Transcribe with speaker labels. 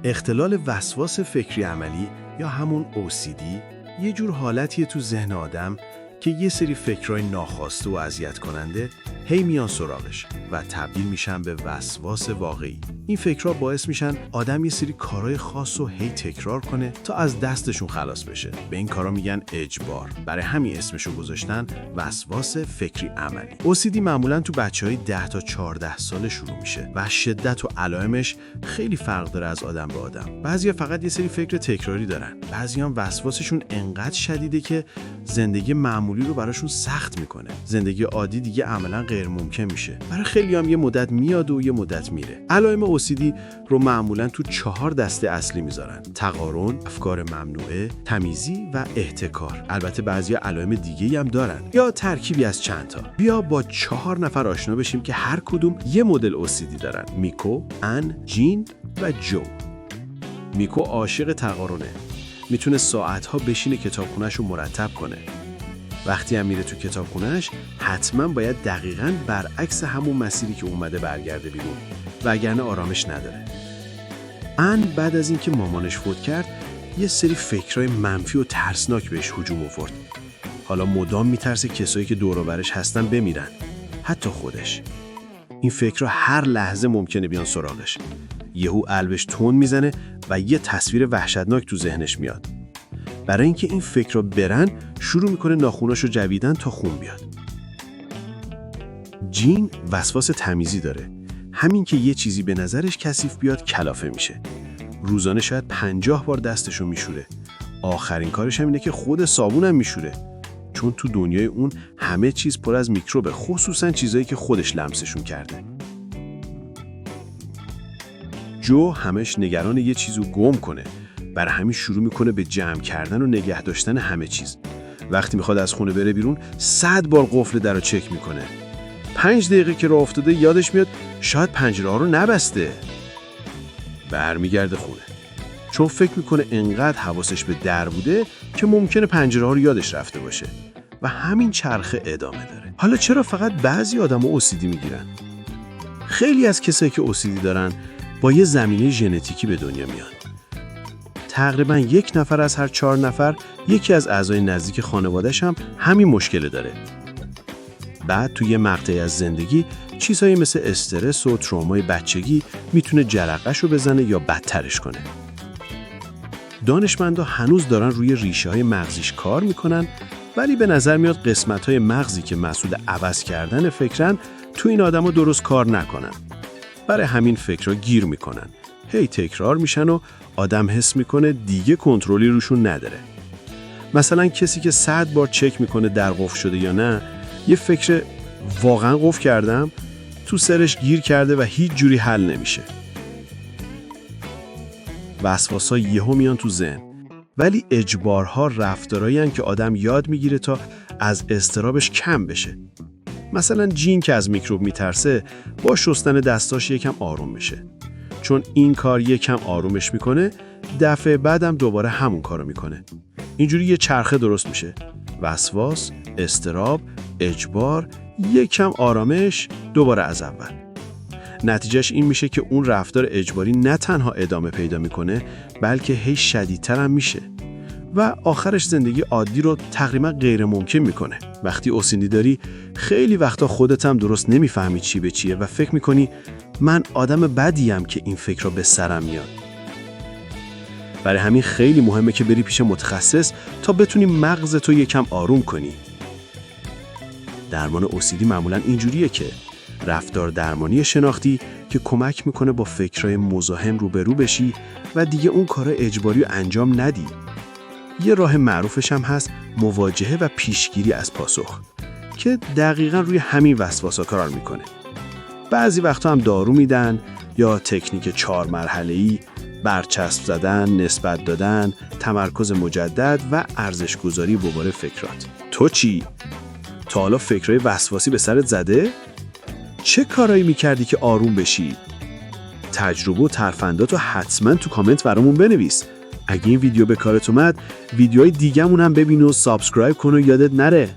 Speaker 1: اختلال وسواس فکری عملی یا همون OCD یه جور حالتیه تو ذهن آدم که یه سری فکرای ناخواسته و اذیت کننده هی میان سراغش و تبدیل میشن به وسواس واقعی. این فکرها باعث میشن آدم یه سری کارهای خاص رو هی تکرار کنه تا از دستشون خلاص بشه. به این کارا میگن اجبار. برای همین اسمشو گذاشتن وسواس فکری عملی. OCD معمولا تو بچهای 10 تا 14 ساله شروع میشه و شدت و علائمش خیلی فرق داره از آدم به آدم. بعضیا فقط یه سری فکر تکراری دارن. بعضیا وسواسشون انقدر شدیده که زندگی معمولی رو براشون سخت میکنه. زندگی عادی دیگه عملاً غیر ممکن میشه. برای خیلی هم یه مدت میاد و یه مدت میره. علائم OCD رو معمولاً تو 4 دسته اصلی میذارن: تقارن، افکار ممنوعه، تمیزی و احتکار. البته بعضیا علائم دیگه‌ای هم دارن یا ترکیبی از چند تا. بیا با 4 نفر آشنا بشیم که هر کدوم یه مدل OCD دارن: میکو، ان، جین و جو. میکو عاشق تقارنه. میتونه ساعت‌ها بشینه کتابخونه‌ش رو مرتب کنه. وقتی هم میره تو کتابخونه‌اش حتما باید دقیقاً برعکس همون مسیری که اومده برگرده بیرون، وگرنه آرامش نداره. ان بعد از اینکه مامانش فوت کرد یه سری فکرای منفی و ترسناک بهش هجوم آورد. حالا مدام میترسه کسایی که دور و برش هستن بمیرن، حتی خودش. این فکرها هر لحظه ممکنه بیان سراغش. یهو قلبش تون میزنه و یه تصویر وحشتناک تو ذهنش میاد. برای اینکه این فکرها برن شروع میکنه ناخوناشو جویدن تا خون بیاد. جین وسواس تمیزی داره. همین که یه چیزی به نظرش کثیف بیاد کلافه میشه. روزانه شاید 50 بار دستشو میشوره. آخرین کارش هم اینه که خود صابونم میشوره. چون تو دنیای اون همه چیز پر از میکروبه، خصوصا چیزایی که خودش لمسشون کرده. جو همش نگران یه چیزو گم کنه. برای همین شروع میکنه به جمع کردن و نگه داشتن همه چیز. وقتی میخواد از خونه بره بیرون 100 بار قفل درو چک میکنه. 5 دقیقه که راه افتاده یادش میاد شاید پنجره‌ها رو نبسته. برمیگرده خونه. چون فکر میکنه انقدر حواسش به در بوده که ممکنه پنجره‌ها رو یادش رفته باشه و همین چرخه ادامه داره. حالا چرا فقط بعضی آدم‌ها OCD میگیرن؟ خیلی از کسایی که OCD دارن با یه زمینه ژنتیکی به دنیا میان. تقریباً 1 نفر از هر 4 نفر یکی از اعضای نزدیک خانواده‌ش هم همین مشکل داره. بعد توی یه مقطعی از زندگی چیزهایی مثل استرس و ترومای بچگی میتونه جرقه‌شو بزنه یا بدترش کنه. دانشمندا هنوز دارن روی ریشه‌های مغزیش کار میکنن، ولی به نظر میاد قسمت‌های مغزی که مسئول عوض کردن فکرن تو این آدم‌ها درست کار نکنن. برای همین فکرها گیر میکنن. هی تکرار میشن و آدم حس میکنه دیگه کنترلی روشون نداره. مثلا کسی که 100 بار چک میکنه در قفل شده یا نه، یه فکر واقعا قفل کردم تو سرش گیر کرده و هیچ جوری حل نمیشه. وسواسا یهو میان تو ذهن، ولی اجبارها رفتارایی هستن که آدم یاد میگیره تا از اضطرابش کم بشه. مثلا جین که از میکروب میترسه با شستن دستاش یکم آروم میشه. چون این کار یکم آرومش میکنه، دفعه بعدم دوباره همون کارو میکنه. اینجوری یه چرخه درست میشه. وسواس، اضطراب، اجبار، یکم آرامش، دوباره از اول. نتیجهش این میشه که اون رفتار اجباری نه تنها ادامه پیدا میکنه، بلکه هی شدیدتر هم میشه و آخرش زندگی عادی رو تقریبا غیر ممکن میکنه. وقتی OCD داری خیلی وقتا خودت هم درست نمیفهمی چی به چیه و فکر میکنی من آدم بدیم که این فکر رو به سرم میاد. برای همین خیلی مهمه که بری پیش متخصص تا بتونی مغزتو یکم آروم کنی. درمان OCD معمولا اینجوریه که رفتار درمانی شناختی که کمک میکنه با فکرای مزاحم روبرو بشی و دیگه اون کار اجباری رو انجام ندی. یه راه معروفش هم هست مواجهه و پیشگیری از پاسخ که دقیقاً روی همین وسواسا کار میکنه. بعضی وقتا هم دارو میدن یا تکنیک 4 مرحله‌ای، برچسب زدن، نسبت دادن، تمرکز مجدد و ارزش‌گذاری بابت فکرات. تو چی؟ تا حالا فکرای وسواسی به سرت زده؟ چه کارایی میکردی که آروم بشی؟ تجربه و ترفنداتو حتما تو کامنت برامون بنویس. اگه این ویدیو به کارت اومد، ویدیوهای دیگه‌مون هم ببین و سابسکرایب کن و یادت نره.